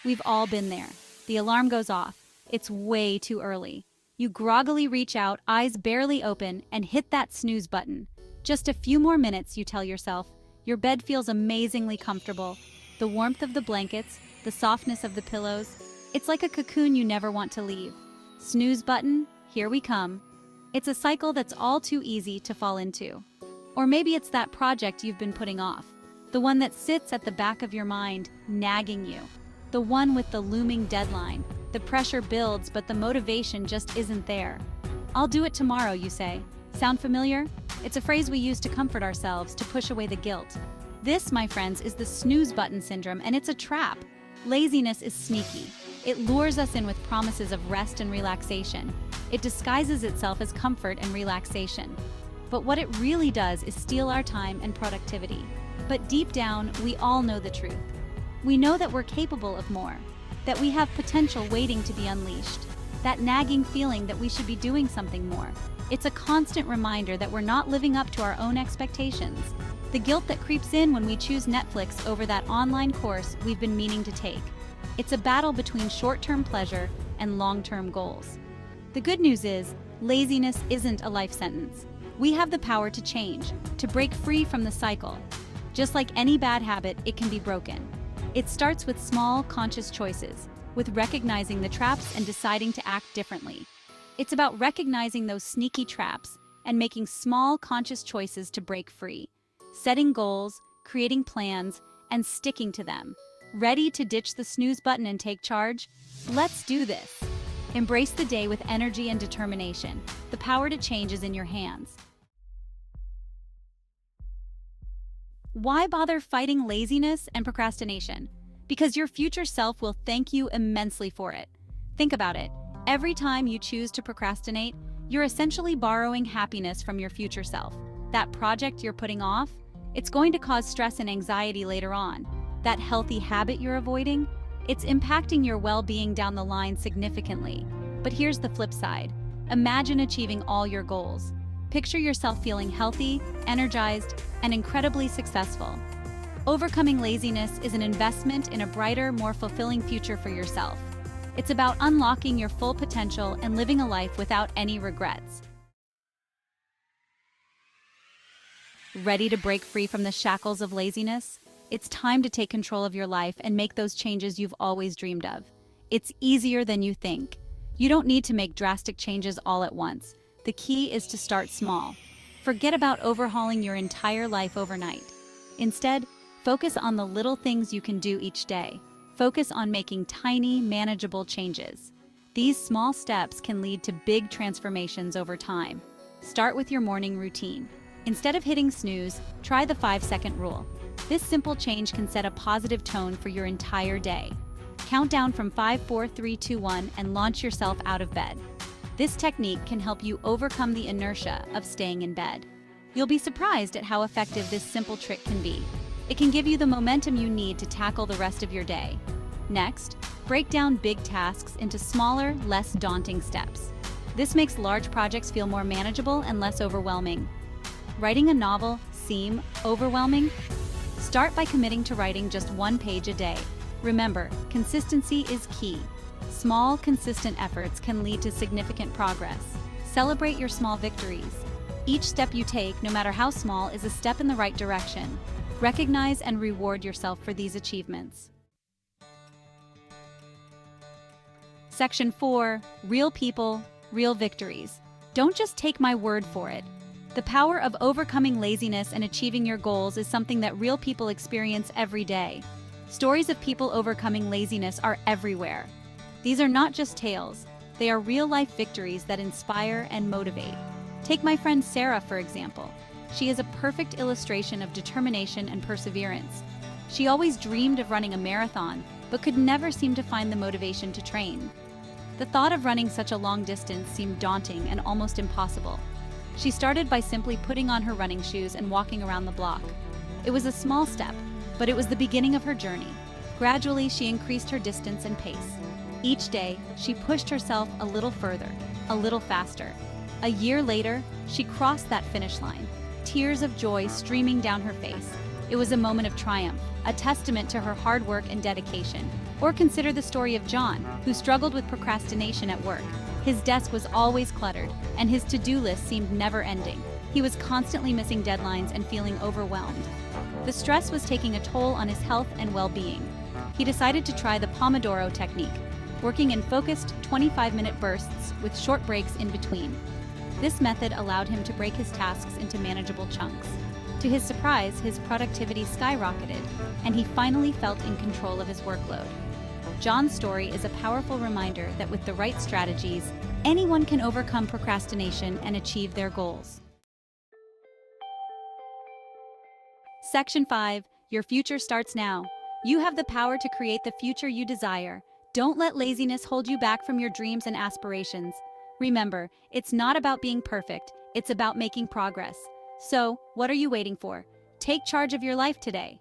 We've all been there. The alarm goes off. It's way too early. You groggily reach out, eyes barely open, and hit that snooze button. Just a few more minutes, you tell yourself. Your bed feels amazingly comfortable. The warmth of the blankets, the softness of the pillows. It's like a cocoon you never want to leave. Snooze button, here we come. It's a cycle that's all too easy to fall into. Or maybe it's that project you've been putting off. The one that sits at the back of your mind, nagging you. The one with the looming deadline. The pressure builds, but the motivation just isn't there. I'll do it tomorrow, you say. Sound familiar? It's a phrase we use to comfort ourselves, to push away the guilt. This, my friends, is the snooze button syndrome, and it's a trap. Laziness is sneaky. It lures us in with promises of rest and relaxation. It disguises itself as comfort and relaxation. But what it really does is steal our time and productivity. But deep down, we all know the truth. We know that we're capable of more, that we have potential waiting to be unleashed, that nagging feeling that we should be doing something more. It's a constant reminder that we're not living up to our own expectations. The guilt that creeps in when we choose Netflix over that online course we've been meaning to take. It's a battle between short-term pleasure and long-term goals. The good news is, laziness isn't a life sentence. We have the power to change, to break free from the cycle. Just like any bad habit, it can be broken. It starts with small, conscious choices, with recognizing the traps and deciding to act differently. It's about recognizing those sneaky traps and making small, conscious choices to break free. Setting goals, creating plans, and sticking to them. Ready to ditch the snooze button and take charge? Let's do this! Embrace the day with energy and determination. The power to change is in your hands. Why bother fighting laziness and procrastination? Because your future self will thank you immensely for it. Think about it. Every time you choose to procrastinate, you're essentially borrowing happiness from your future self. That project you're putting off, it's going to cause stress and anxiety later on. That healthy habit you're avoiding, it's impacting your well-being down the line significantly. But here's the flip side. Imagine achieving all your goals. Picture yourself feeling healthy, energized, and incredibly successful. Overcoming laziness is an investment in a brighter, more fulfilling future for yourself. It's about unlocking your full potential and living a life without any regrets. Ready to break free from the shackles of laziness? It's time to take control of your life and make those changes you've always dreamed of. It's easier than you think. You don't need to make drastic changes all at once. The key is to start small. Forget about overhauling your entire life overnight. Instead, focus on the little things you can do each day. Focus on making tiny, manageable changes. These small steps can lead to big transformations over time. Start with your morning routine. Instead of hitting snooze, try the 5-second rule. This simple change can set a positive tone for your entire day. Count down from 5, 4, 3, 2, 1 and launch yourself out of bed. This technique can help you overcome the inertia of staying in bed. You'll be surprised at how effective this simple trick can be. It can give you the momentum you need to tackle the rest of your day. Next, break down big tasks into smaller, less daunting steps. This makes large projects feel more manageable and less overwhelming. Writing a novel seem overwhelming? Start by committing to writing just 1 page a day. Remember, consistency is key. Small, consistent efforts can lead to significant progress. Celebrate your small victories. Each step you take, no matter how small, is a step in the right direction. Recognize and reward yourself for these achievements. Section 4. Real people, real victories. Don't just take my word for it. The power of overcoming laziness and achieving your goals is something that real people experience every day. Stories of people overcoming laziness are everywhere. These are not just tales, they are real-life victories that inspire and motivate. Take my friend Sarah, for example. She is a perfect illustration of determination and perseverance. She always dreamed of running a marathon, but could never seem to find the motivation to train. The thought of running such a long distance seemed daunting and almost impossible. She started by simply putting on her running shoes and walking around the block. It was a small step, but it was the beginning of her journey. Gradually, she increased her distance and pace. Each day, she pushed herself a little further, a little faster. A year later, she crossed that finish line, tears of joy streaming down her face. It was a moment of triumph, a testament to her hard work and dedication. Or consider the story of John, who struggled with procrastination at work. His desk was always cluttered, and his to-do list seemed never-ending. He was constantly missing deadlines and feeling overwhelmed. The stress was taking a toll on his health and well-being. He decided to try the Pomodoro Technique, working in focused 25-minute bursts with short breaks in between. This method allowed him to break his tasks into manageable chunks. To his surprise, his productivity skyrocketed, and he finally felt in control of his workload. John's story is a powerful reminder that with the right strategies, anyone can overcome procrastination and achieve their goals. Section 5. Your future starts now. You have the power to create the future you desire. Don't let laziness hold you back from your dreams and aspirations. Remember, it's not about being perfect, it's about making progress. So, what are you waiting for? Take charge of your life today.